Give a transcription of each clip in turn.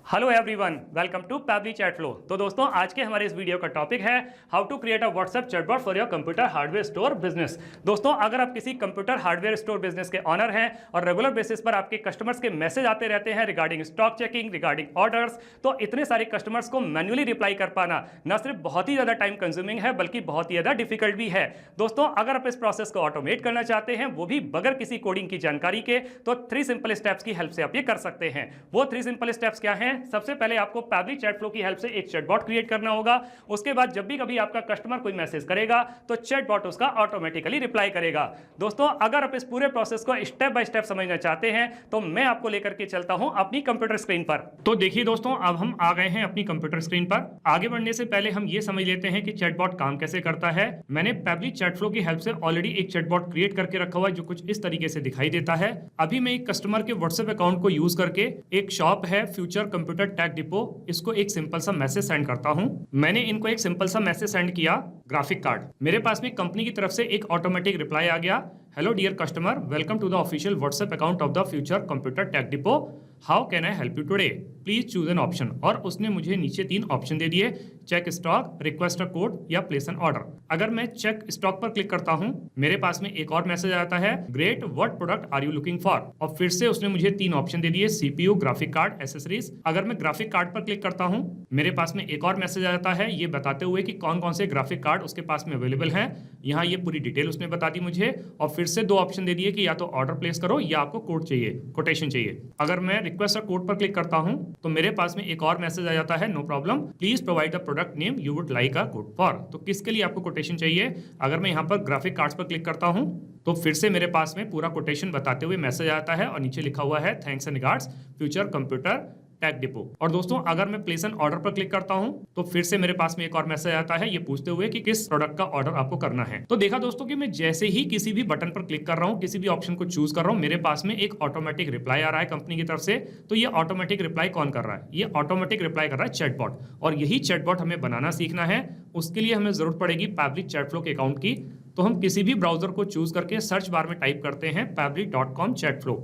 Hello everyone, welcome to Pabbly chat flow. तो दोस्तों, आज के हमारे इस वीडियो का टॉपिक है how to create a WhatsApp chatbot for your computer hardware store business. दोस्तों, अगर आप किसी कंप्यूटर हार्डवेयर स्टोर बिजनेस के ऑनर हैं और रेगुलर बेसिस पर आपके कस्टमर्स के मैसेज आते रहते हैं regarding stock checking, regarding orders, तो इतने सारे कस्टमर्स को मैन्युअली रिप्लाई कर पाना न सिर्फ बहुत ही ज्यादा टाइम कंज्यूमिंग है बल्कि बहुत ही ज्यादा डिफिकल्ट भी है। दोस्तों, अगर आप इस प्रोसेस को ऑटोमेट करना चाहते हैं, वो भी बगैर किसी कोडिंग की जानकारी के, तो 3 सिंपल स्टेप्स की हेल्प से आप ये कर सकते हैं। वो 3 सिंपल स्टेप्स क्या हैं? सबसे पहले आपको पैबली चैट फ्लो की हेल्प से एक चैटबॉट क्रिएट करना होगा। उसके बाद जब भी कभी आपका कस्टमर कोई मैसेज करेगा तो चैटबॉट उसका ऑटोमेटिकली रिप्लाई करेगा। दोस्तों, अगर आप इस पूरे प्रोसेस को स्टेप बाय स्टेप समझना चाहते हैं तो मैं आपको लेकर के चलता हूं अपनी कंप्यूटर स्क्रीन पर। तो देखिए दोस्तों, अब हम आ गए हैं अपनी कंप्यूटर स्क्रीन पर। आगे बढ़ने से पहले हम ये समझ लेते हैं कि चैटबॉट काम कैसे करता है। मैंने पैबली चैट फ्लो की हेल्प से ऑलरेडी एक चैटबॉट क्रिएट करके रखा हुआ है जो कुछ इस तरीके से दिखाई देता है। अभी मैं एक कस्टमर के व्हाट्सएप अकाउंट को यूज करके, एक शॉप है फ्यूचर कंप्यूटर टेक डिपो, इसको एक सिंपल सा मैसेज सेंड करता हूं। मैंने इनको एक सिंपल सा मैसेज सेंड किया, ग्राफिक कार्ड। मेरे पास में कंपनी की तरफ से एक ऑटोमेटिक रिप्लाई आ गया, hello dear customer, welcome to the official WhatsApp account of the future computer tech depot, how can I help you today, please choose an option. और उसने मुझे नीचे 3 ऑप्शन दे दिए, check stock, request a code या place an order. अगर मैं check stock पर क्लिक करता हूं, मेरे पास में एक और मैसेज आता है, great, what product are you looking for. और फिर से उसने मुझे 3 ऑप्शन दे दिए, सीपीयू, ग्राफिक कार्ड, एसेसरीज। अगर मैं ग्राफिक कार्ड पर क्लिक करता हूं, मेरे पास में एक और मैसेज आता है ये बताते हुए कि कौन कौन से ग्राफिक कार्ड उसके पास में अवेलेबल हैं। यहाँ ये पूरी डिटेल उसने बता दी मुझे। और फिर से 2 ऑप्शन दे दिए कि या तो ऑर्डर प्लेस करो या आपको कोड चाहिए, कोटेशन चाहिए। अगर मैं रिक्वेस्ट अ कोड पर क्लिक करता हूं तो मेरे पास में एक और मैसेज आ जाता है, no problem, please provide the product name you would like a code for. तो किसके लिए आपको कोटेशन चाहिए? अगर मैं यहाँ पर ग्राफिक कार्ड्स पर क्लिक करता हूँ तो फिर से मेरे पास में पूरा कोटेशन बताते हुए मैसेज आता है और नीचे लिखा हुआ है, thanks and regards future computer tech depot. और दोस्तों, अगर मैं प्लेस एन ऑर्डर पर क्लिक करता हूं तो फिर से मेरे पास में एक और मैसेज आता है ये पूछते हुए कि किस प्रोडक्ट का ऑर्डर आपको करना है। तो देखा दोस्तों कि मैं जैसे ही किसी भी बटन पर क्लिक कर रहा हूं, किसी भी ऑप्शन को चूज कर रहा हूं, मेरे पास में एक ऑटोमेटिक रिप्लाई आ रहा है कंपनी की तरफ से। तो ये ऑटोमेटिक रिप्लाई कौन कर रहा है? ये ऑटोमेटिक रिप्लाई कर रहा है चैटबॉट। और यही चैटबॉट हमें बनाना सीखना है। उसके लिए हमें जरूरत पड़ेगी पैबली चैट फ्लो के अकाउंट की। तो हम किसी भी ब्राउजर को चूज करके सर्च बार में टाइप करते हैं पैबली.com चैट फ्लो,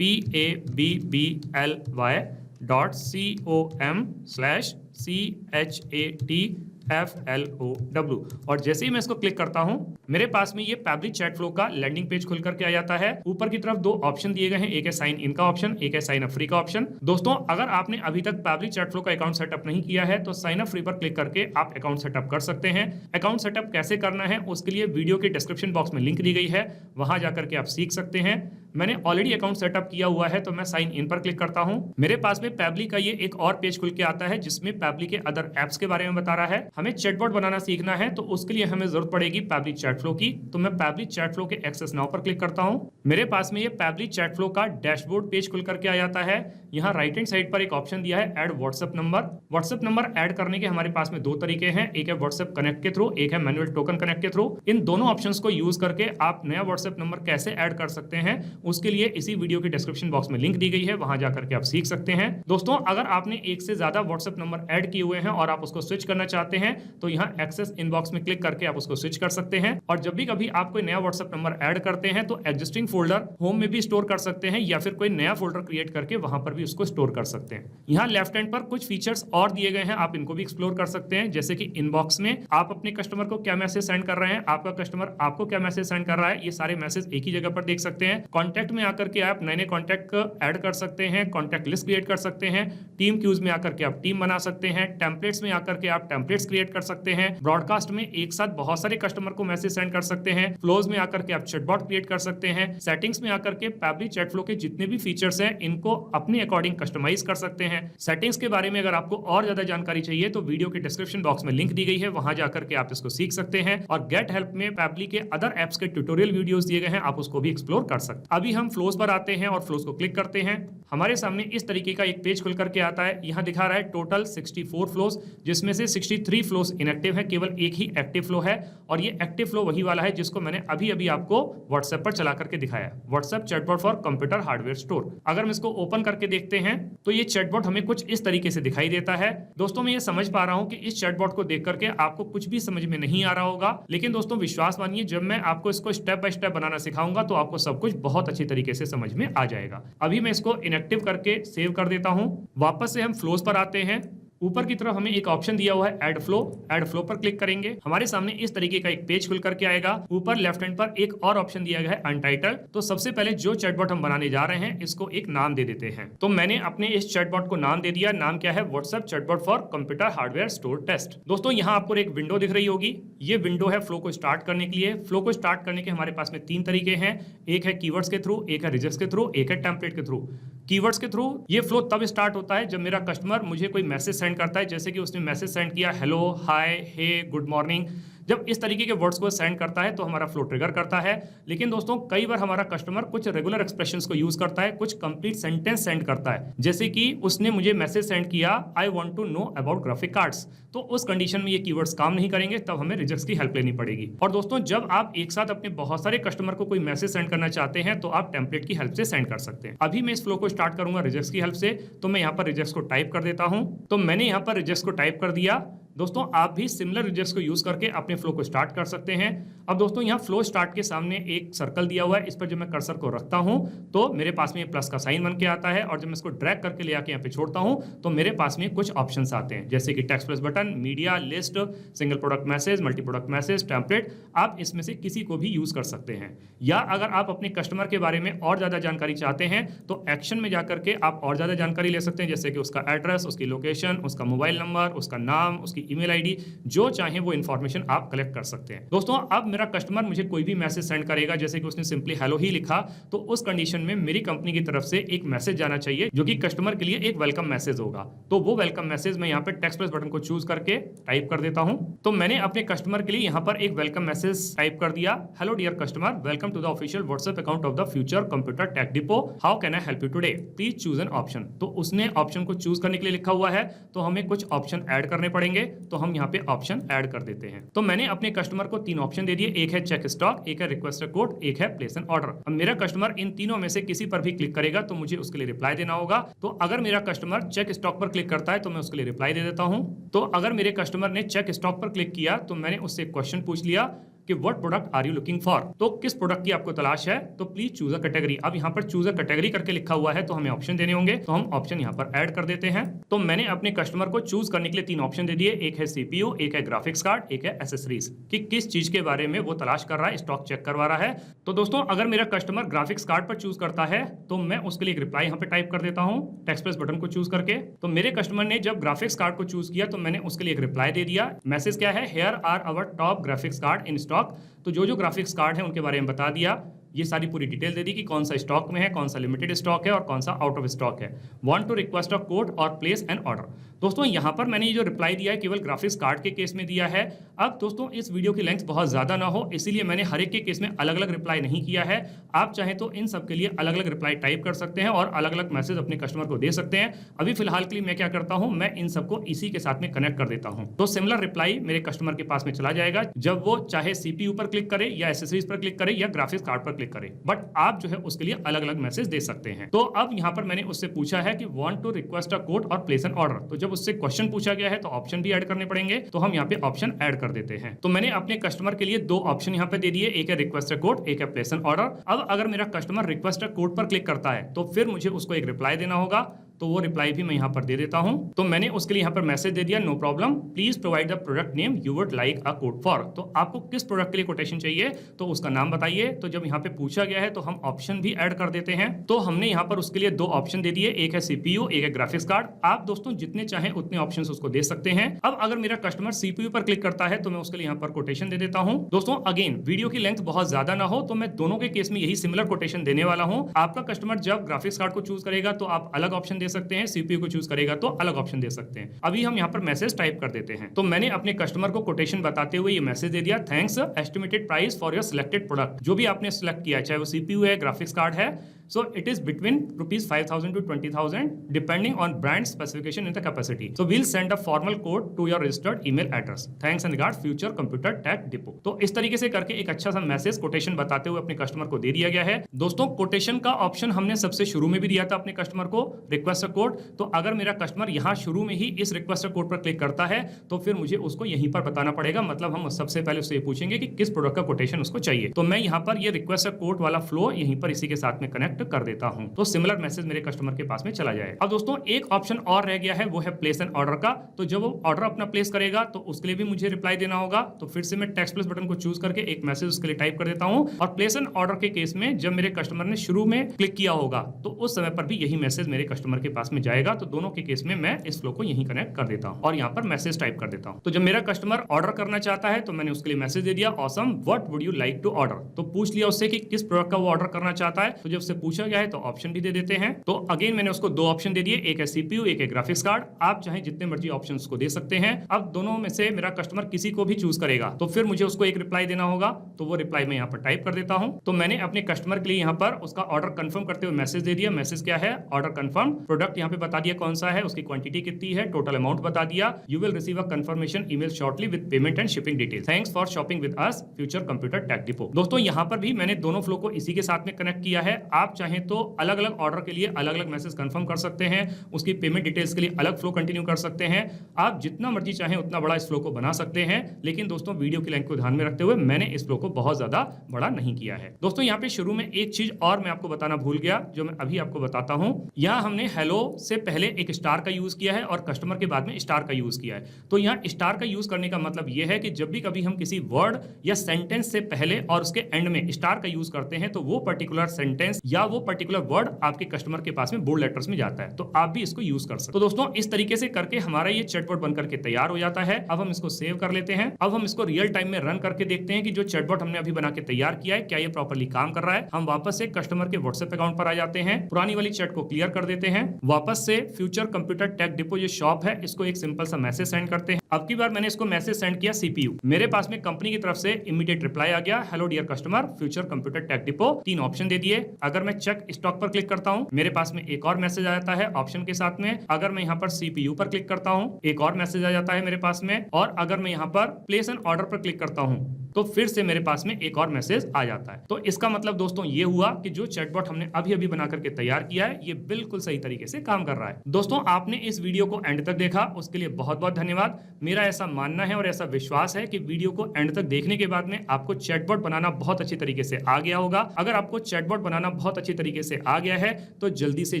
PABBL.com/CHATFLOW। और जैसे ही मैं इसको क्लिक करता हूं, मेरे पास में ये पैबली चैट फ्लो का लैंडिंग पेज खुल करके आ जाता है। ऊपर की तरफ 2 ऑप्शन दिए गए हैं, एक है साइन इन का ऑप्शन, एक है साइन अप फ्री का ऑप्शन। दोस्तों, अगर आपने अभी तक पैबली चैट फ्लो का अकाउंट सेटअप नहीं किया है तो साइन अप फ्री पर क्लिक करके आप अकाउंट सेटअप कर सकते हैं। अकाउंट सेटअप कैसे करना है उसके लिए वीडियो के डिस्क्रिप्शन बॉक्स में लिंक दी गई है, वहां जाकर के आप सीख सकते हैं। मैंने ऑलरेडी अकाउंट सेटअप किया हुआ है तो मैं साइन इन पर क्लिक करता हूं। मेरे पास में पैबली का ये एक और पेज खुल के आता है जिसमें पैबली के अदर एप्स के बारे में बता रहा है। हमें चैटबॉट बनाना सीखना है तो उसके लिए हमें जरूरत पड़ेगी पैबली चैट फ्लो की। तो मैं पैबली चैट फ्लो के एक्सेस नाउ पर क्लिक करता हूं। मेरे पास में ये पैबली चैट फ्लो का डैशबोर्ड पेज खुल करके आ जाता है। यहाँ राइट हैंड साइड पर एक ऑप्शन दिया है, add WhatsApp number. WhatsApp number add करने के हमारे पास में 2 तरीके हैं, एक है व्हाट्सएप कनेक्ट के थ्रू, एक है मैनुअल टोकन कनेक्ट के थ्रू। इन दोनों ऑप्शंस को यूज करके आप नया व्हाट्सएप नंबर कैसे ऐड कर सकते हैं उसके लिए इसी वीडियो के डिस्क्रिप्शन बॉक्स में लिंक दी गई है, वहां जाकर के आप सीख सकते हैं। दोस्तों, अगर आपने एक से ज्यादा व्हाट्सएप नंबर ऐड किए हुए हैं और आप उसको स्विच करना चाहते हैं तो यहाँ एक्सेस इनबॉक्स में क्लिक करके आप उसको स्विच कर सकते हैं। और जब भी कभी आप कोई नया व्हाट्सएप नंबर ऐड करते हैं तो एग्जिस्टिंग फोल्डर होम में भी स्टोर कर सकते हैं या फिर कोई नया फोल्डर क्रिएट करके वहां पर भी उसको स्टोर कर सकते हैं। यहाँ लेफ्ट हैंड पर कुछ फीचर्स और दिए गए हैं, आप इनको भी एक्सप्लोर कर सकते हैं। जैसे कि इनबॉक्स में आप अपने कस्टमर को क्या मैसेज सेंड कर रहे हैं, आपका कस्टमर आपको क्या मैसेज सेंड कर रहा है, ये सारे मैसेज एक ही जगह पर देख सकते हैं। कॉन्टैक्ट में आकर के आप नए कॉन्टैक्ट ऐड कर सकते हैं, कॉन्टैक्ट लिस्ट क्रिएट कर सकते हैं, टीम क्यूज में आकर के आप टीम बना सकते हैं, टेम्पलेट्स में आकर के आप टेम्पलेट्स क्रिएट कर सकते हैं, ब्रॉडकास्ट में एक साथ बहुत सारे कस्टमर को मैसेज सेंड कर सकते हैं, फ्लोज में आकर के आप चैटबॉट क्रिएट कर सकते हैं, सेटिंग्स में आकर के पैबली चैट फ्लो के जितने भी फीचर्स हैं इनको अपने अकॉर्डिंग कस्टमाइज कर सकते हैं। सेटिंग्स के बारे में अगर आपको और ज्यादा जानकारी चाहिए तो वीडियो के डिस्क्रिप्शन बॉक्स में लिंक दी गई है, वहां जाकर के आप इसको सीख सकते हैं। और गेट हेल्प में पैबली के अदर एप्स के ट्यूटोरियल वीडियोस दिए गए हैं, आप उसको भी एक्सप्लोर कर सकते हैं। अभी हम फ्लोज पर आते हैं और फ्लोज को क्लिक करते हैं। हमारे सामने इस तरीके का एक पेज खुल करके आता है। यहाँ दिखा रहा है टोटल 64 फ्लोज, जिसमें से 63 फ्लोज इनएक्टिव है, केवल एक ही एक्टिव फ्लो है। और ये एक्टिव फ्लो वही वाला है जिसको मैंने अभी अभी आपको व्हाट्सएप पर चला करके दिखाया, WhatsApp chatbot for computer hardware store. अगर हम इसको ओपन करके देखते हैं तो ये चैटबॉट हमें कुछ इस तरीके से दिखाई देता है। दोस्तों, मैं ये समझ पा रहा हूं कि इस चैटबॉट को देख करके आपको कुछ भी समझ में नहीं आ रहा होगा, लेकिन दोस्तों विश्वास मानिए, जब मैं आपको इसको स्टेप बाय स्टेप बनाना सिखाऊंगा तो आपको सब कुछ बहुत अच्छी तरीके से समझ में आ जाएगा। अभी मैं इसको इनएक्टिव करके सेव कर देता हूं। वापस से हम फ्लोज पर आते हैं। ऊपर की तरफ हमें एक ऑप्शन दिया हुआ है ऐड फ्लो पर क्लिक करेंगे। हमारे सामने इस तरीके का एक पेज खुल करके आएगा। ऊपर लेफ्ट हैंड पर एक और ऑप्शन दिया गया है अनटाइटल्ड। तो सबसे पहले जो चैटबॉट हम बनाने जा रहे हैं इसको एक नाम दे देते हैं। तो मैंने अपने इस चैटबॉट को नाम दे दिया। नाम क्या है? WhatsApp chatbot for computer hardware store test. दोस्तों यहाँ आपको एक विंडो दिख रही होगी। ये विंडो है फ्लो को स्टार्ट करने के लिए। फ्लो को स्टार्ट करने के हमारे पास में 3 तरीके हैं। एक है कीवर्ड्स के थ्रू, एक है रिजल्ट्स के थ्रू, एक है टेम्पलेट के थ्रू। कीवर्ड्स के थ्रू ये फ्लो तब स्टार्ट होता है जब मेरा कस्टमर मुझे कोई मैसेज सेंड करता है, जैसे कि उसने मैसेज सेंड किया हेलो, हाय, हे, गुड मॉर्निंग। जब इस तरीके के वर्ड्स को सेंड करता है तो हमारा फ्लो ट्रिगर करता है। लेकिन दोस्तों कई बार हमारा कस्टमर कुछ रेगुलर एक्सप्रेशंस को यूज करता है, कुछ कंप्लीट सेंटेंस सेंड करता है, जैसे कि उसने मुझे मैसेज सेंड किया I want to know about graphic cards. तो उस कंडीशन में ये कीवर्ड्स काम नहीं करेंगे, तब हमें रिजल्ट्स की हेल्प लेनी पड़ेगी। और दोस्तों जब आप एक साथ अपने बहुत सारे कस्टमर को कोई मैसेज सेंड करना चाहते हैं तो आप टेम्पलेट की हेल्प से सेंड कर सकते हैं। अभी मैं इस फ्लो को स्टार्ट करूंगा रिजल्ट्स की हेल्प से। तो मैं यहाँ पर रिजल्ट्स को टाइप कर देता हूं। तो मैंने यहाँ पर रिजल्ट्स को टाइप कर दिया। दोस्तों आप भी सिमिलर रिजल्ट्स को यूज करके अपने फ्लो को स्टार्ट कर सकते हैं। अब दोस्तों यहाँ फ्लो स्टार्ट के सामने एक सर्कल दिया हुआ है। इस पर जब मैं कर्सर को रखता हूं तो मेरे पास में प्लस का साइन बन के आता है, और जब मैं इसको ड्रैग करके ले आके यहाँ पे छोड़ता हूं तो मेरे पास में कुछ ऑप्शंस आते हैं, जैसे कि text plus button, media, list, single product message, multi product message, template. आप इसमें से किसी को भी यूज कर सकते हैं। या अगर आप अपने कस्टमर के बारे में और ज्यादा जानकारी चाहते हैं तो एक्शन में जाकर के आप और ज्यादा जानकारी ले सकते हैं, जैसे कि उसका एड्रेस, उसकी लोकेशन, उसका मोबाइल नंबर, उसका नाम, उसकी ईमेल आईडी, जो चाहे वो इन्फॉर्मेशन आप कलेक्ट कर सकते हैं। दोस्तों अब मेरा कस्टमर मुझे कोई भी मैसेज सेंड करेगा, जैसे कि उसने सिंपली हेलो ही लिखा, तो उस कंडीशन में मेरी कंपनी की तरफ से एक मैसेज जाना चाहिए जो कि कस्टमर के लिए एक वेलकम मैसेज होगा। तो वो वेलकम मैसेज मैं यहाँ पे टेक्स्ट प्लस बटन को चूज करके टाइप कर देता हूं। तो मैंने अपने कस्टमर के लिए यहाँ पर एक वेलकम मैसेज टाइप कर दिया, hello dear customer, welcome to the official WhatsApp account of the future computer tech depot, how can I help you today, please choose an option. तो उसने ऑप्शन को चूज करने के लिए लिखा हुआ है, तो हमें कुछ ऑप्शन ऐड करने पड़ेंगे। तो हम यहाँ पे ऑप्शन ऐड कर देते हैं। तो मैंने अपने कस्टमर को 3 ऑप्शन दे दिए, एक है चेक स्टॉक, एक है रिक्वेस्ट कोड, एक है प्लेस एन ऑर्डर। अब मेरा कस्टमर इन तीनों में से किसी पर भी क्लिक करेगा तो मुझे उसके लिए रिप्लाई देना होगा। तो अगर मेरा कस्टमर चेक स्टॉक पर क्लिक करता है तो मैं उसके लिए रिप्लाई दे देता हूं। तो अगर मेरे कस्टमर ने चेक स्टॉक पर क्लिक किया तो मैंने उससे क्वेश्चन पूछ लिया कि what product are you looking for, तो किस प्रोडक्ट की आपको तलाश है, तो प्लीज चूज अ कैटेगरी। अब यहाँ पर चूज अ कैटेगरी करके लिखा हुआ है, तो हमें ऑप्शन देने होंगे, तो हम ऑप्शन यहाँ पर ऐड कर देते हैं। तो मैंने अपने कस्टमर को चूज करने के लिए 3 ऑप्शन दे दिए, एक है सीपीयू, एक है ग्राफिक्स कार्ड, एक है एसेसरीज, कि किस चीज के बारे में वो तलाश कर रहा है, स्टॉक चेक करवा रहा है। तो दोस्तों अगर मेरा कस्टमर ग्राफिक्स कार्ड पर चूज करता है तो मैं उसके लिए एक रिप्लाई यहाँ पे टाइप कर देता हूँ टेक्स्ट प्लस बटन को चूज करके। तो मेरे कस्टमर ने जब ग्राफिक्स कार्ड को चूज किया तो मैंने उसके लिए एक रिप्लाई दे दिया। मैसेज क्या है, here are our top graphics card in stock. तो जो ग्राफिक्स कार्ड है उनके बारे में बता दिया, ये सारी पूरी डिटेल दे दी कि कौन सा स्टॉक में है, कौन सा लिमिटेड स्टॉक है और कौन सा आउट ऑफ स्टॉक है। Want to request a code और प्लेस एन ऑर्डर। दोस्तों यहाँ पर मैंने ये जो रिप्लाई दिया है केवल ग्राफिक्स कार्ड के केस में दिया है। अब दोस्तों इस वीडियो की लेंथ बहुत ज्यादा ना हो, इसीलिए मैंने हर एक के केस में अलग अलग रिप्लाई नहीं किया है। आप चाहें तो इन सब के लिए अलग अलग रिप्लाई टाइप कर सकते हैं और अलग अलग मैसेज अपने कस्टमर को दे सकते हैं। अभी फिलहाल के लिए मैं क्या करता हूं, मैं इन सबको इसी के साथ में कनेक्ट कर देता हूं। तो सिमिलर रिप्लाई मेरे कस्टमर के पास में चला जाएगा जब वो चाहे सीपीयू पर क्लिक करे या एसेसरीज पर क्लिक करे या ग्राफिक्स कार्ड पर क्लिक करे, बट आप जो है उसके लिए अलग अलग मैसेज दे सकते हैं। तो अब यहाँ पर मैंने उससे पूछा है कि want to request a code और प्लेस एन ऑर्डर। तो जब उससे क्वेश्चन पूछा गया है तो ऑप्शन भी ऐड करने पड़ेंगे, तो हम यहाँ पे ऑप्शन ऐड कर देते हैं। तो मैंने अपने कस्टमर के लिए 2 ऑप्शन यहाँ पे दे दिए, एक है रिक्वेस्ट अ कोड, एक है प्लेस एन ऑर्डर। अब अगर मेरा कस्टमर रिक्वेस्ट अ कोड पर क्लिक करता है तो फिर मुझे उसको एक रिप्लाई देना होगा, तो वो रिप्लाई भी मैं यहाँ पर दे देता हूं। तो मैंने उसके लिए यहाँ पर मैसेज दे दिया, no problem, please provide the product name you would like a code for. तो आपको किस प्रोडक्ट के लिए कोटेशन चाहिए तो उसका नाम बताइए। तो जब यहाँ पे पूछा गया है तो हम ऑप्शन भी ऐड कर देते हैं। तो हमने यहाँ पर उसके लिए 2 ऑप्शन दे दिए, एक है सीपीयू, एक है ग्राफिक्स कार्ड। आप दोस्तों जितने चाहें उतने ऑप्शन उसको दे सकते हैं। अब अगर मेरा कस्टमर सीपीयू पर क्लिक करता है तो मैं उसके लिए यहाँ पर कोटेशन दे देता हूँ। दोस्तों अगेन वीडियो की लेंथ बहुत ज्यादा ना हो तो मैं दोनों के केस में यही सिमिलर कोटेशन देने वाला हूँ। आपका कस्टमर जब ग्राफिक्स कार्ड को चूज करेगा तो आप अलग ऑप्शन दे सकते हैं, सीपीयू चूज करेगा तो अलग ऑप्शन दे सकते हैं। अभी हम यहाँ पर मैसेज टाइप कर देते हैं। तो मैंने अपने कस्टमर को कोटेशन बताते हुए ये मैसेज दे दिया, thanks estimated price for your selected product. जो भी आपने सिलेक्ट किया, चाहे वो सीपीयू है, ग्राफिक्स कार्ड है, so it is between ₹5,000 to 20,000 depending on brand specification and the capacity. So we'll send a formal code to your registered email address. Thanks and regards, Future Computer Tech Depot. तो इस तरीके से करके एक अच्छा सा message quotation बताते हुए अपने कस्टमर को दे दिया गया है। दोस्तों कोटेशन का ऑप्शन हमने सबसे शुरू में भी दिया था अपने कस्टमर को, रिक्वेस्ट कोड। तो अगर मेरा कस्टमर यहाँ शुरू में ही इस रिक्वेस्ट कोड पर क्लिक करता है तो फिर मुझे उसको यहीं पर बताना पड़ेगा। मतलब हम सबसे पहले उससे पूछेंगे कि किस प्रोडक्ट का कोटेशन उसको चाहिए। तो मैं यहाँ पर ये रिक्वेस्ट कोड वाला फ्लो यहीं पर इसी के साथ में कनेक्ट कनेक्ट कर देता हूं तो सिमिलर मैसेज मेरे कस्टमर के पास में चला जाएगा। अब दोस्तों एक ऑप्शन और रह गया है, वो है प्लेस एन ऑर्डर का। तो जब वो ऑर्डर अपना प्लेस करेगा तो उसके लिए भी मुझे रिप्लाई देना होगा। तो फिर से मैं टेक्स्ट प्लस बटन को चूज करके एक मैसेज उसके लिए टाइप कर देता हूं। और प्लेस एन ऑर्डर के केस में जब मेरे कस्टमर ने शुरू में क्लिक किया होगा तो उस समय पर भी यही मैसेज मेरे कस्टमर के पास में जाएगा। तो दोनों के केस में मैं इस फ्लो को यहीं कनेक्ट कर देता हूं और यहाँ पर मैसेज टाइप कर देता हूं। तो जब मेरा कस्टमर ऑर्डर करना चाहता है तो मैंने उसके लिए मैसेज दे दिया, awesome what would you like to order. तो पूछ लिया उससे कि किस प्रोडक्ट का वो ऑर्डर करना चाहता है। तो जब उससे पूछा गया है तो ऑप्शन भी दे देते हैं। तो अगेन मैंने उसको दो ऑप्शन दे दिए, एक है सीपीयू, एक है ग्राफिक्स कार्ड। आप चाहे जितने मर्जी ऑप्शंस को दे सकते हैं। अब दोनों में से मेरा कस्टमर किसी को भी चूज करेगा तो फिर मुझे उसको एक रिप्लाई देना होगा। तो वो रिप्लाई मैं यहाँ पर टाइप कर देता हूं। तो मैंने अपने कस्टमर के लिए यहाँ पर उसका ऑर्डर कंफर्म करते हुए मैसेज दे दिया। मैसेज क्या है, ऑर्डर कंफर्म, प्रोडक्ट यहाँ पे बता दिया कौन सा है, उसकी क्वांटिटी कितनी है, टोटल अमाउंट बता दिया। You will receive a confirmation email shortly with payment and shipping detail. Thanks for shopping with us, future computer tech depot. दोस्तों यहाँ पर भी मैंने दोनों फ्लो को इसी के साथ में कनेक्ट किया है। आप चाहें तो अलग अलग ऑर्डर के लिए अलग अलग मैसेज कंफर्म कर सकते हैं, उसकी पेमेंट डिटेल्स के लिए अलग फ्लो कंटिन्यू कर सकते हैं। आप जितना मर्जी चाहें उतना बड़ा इस फ्लो को बना सकते हैं। लेकिन दोस्तों वीडियो की लेंथ को ध्यान में रखते हुए मैंने इस फ्लो को बहुत ज्यादा बड़ा नहीं किया है। दोस्तों यहाँ पे शुरू में एक चीज और मैं आपको बताना भूल गया जो मैं अभी आपको बताता हूं। यहाँ हमने हेलो से पहले एक स्टार का यूज किया है और कस्टमर के बाद में स्टार का यूज किया है। तो यहाँ स्टार का यूज करने का मतलब यह है कि जब भी कभी हम किसी वर्ड या सेंटेंस से पहले और उसके एंड में स्टार का यूज करते हैं तो वो पर्टिकुलर सेंटेंस या वो पर्टिकुलर वर्ड आपके कस्टमर के पास में बोल्ड लेटर्स में जाता है। तो आप भी इसको यूज कर सकते हो। तो दोस्तों इस तरीके से करके हमारा ये चैटबॉट बनकर के तैयार हो जाता है। अब हम इसको सेव कर लेते हैं। अब हम इसको रियल टाइम में रन करके देखते हैं कि जो चैटबॉट हमने अभी बना के तैयार किया है क्या ये प्रॉपर्ली काम कर रहा है। हम वापस से कस्टमर के व्हाट्सएप अकाउंट पर आ जाते हैं, पुरानी वाली चैट को क्लियर कर देते हैं, वापस से फ्यूचर कंप्यूटर टेक डिपो जो शॉप है इसको एक सिंपल सा मैसेज सेंड करते हैं। अब की बार मैंने इसको मैसेज सेंड किया सीपीयू। मेरे पास में कंपनी की तरफ से इमीडिएट रिप्लाई आ गया, hello dear customer future computer tech depot. 3 option दे दिए। अगर मैं चेक स्टॉक पर क्लिक करता हूं मेरे पास में एक और मैसेज आ जाता है ऑप्शन के साथ में। अगर मैं यहाँ पर सीपीयू पर क्लिक करता हूं एक और मैसेज आ जाता है मेरे पास में। और अगर मैं यहाँ पर प्लेस एन ऑर्डर पर क्लिक करता हूं तो फिर से मेरे पास में एक और मैसेज आ जाता है। तो इसका मतलब दोस्तों ये हुआ कि जो चैटबॉट हमने अभी अभी बना करके तैयार किया है ये बिल्कुल सही तरीके से काम कर रहा है। दोस्तों आपने इस वीडियो को एंड तक देखा उसके लिए बहुत बहुत धन्यवाद। मेरा ऐसा मानना है और ऐसा विश्वास है कि वीडियो को एंड तक देखने के बाद में आपको चैटबॉट बनाना बहुत अच्छी तरीके से आ गया होगा। अगर आपको चैटबॉट बनाना बहुत अच्छी तरीके से आ गया है तो जल्दी से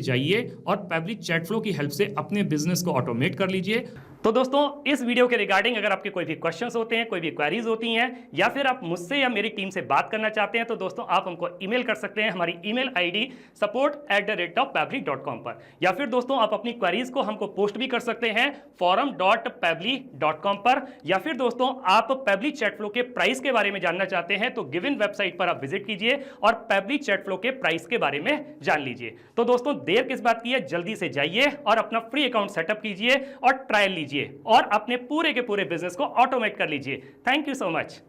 जाइए और पेबली चैट फ्लो की हेल्प से अपने बिजनेस को ऑटोमेट कर लीजिए। तो दोस्तों इस वीडियो के रिगार्डिंग अगर आपके कोई भी क्वेश्चंस होते हैं, कोई भी क्वेरीज होती हैं या फिर आप मुझसे या मेरी टीम से बात करना चाहते हैं तो दोस्तों आप हमको ईमेल कर सकते हैं हमारी ईमेल आईडी support@pebly.com पर। या फिर दोस्तों आप अपनी क्वेरीज को हमको पोस्ट भी कर सकते हैं forum.pebly.com पर। या फिर दोस्तों आप पेबली चैट फ्लो के प्राइस के बारे में जानना चाहते हैं तो गिवन वेबसाइट पर आप विजिट कीजिए और पेबली चैट फ्लो के प्राइस के बारे में जान लीजिए। तो दोस्तों देर किस बात की है, जल्दी से जाइए और अपना फ्री अकाउंट सेटअप कीजिए और ट्रायल लीजिए और अपने पूरे के पूरे बिजनेस को ऑटोमेट कर लीजिए। Thank you so much.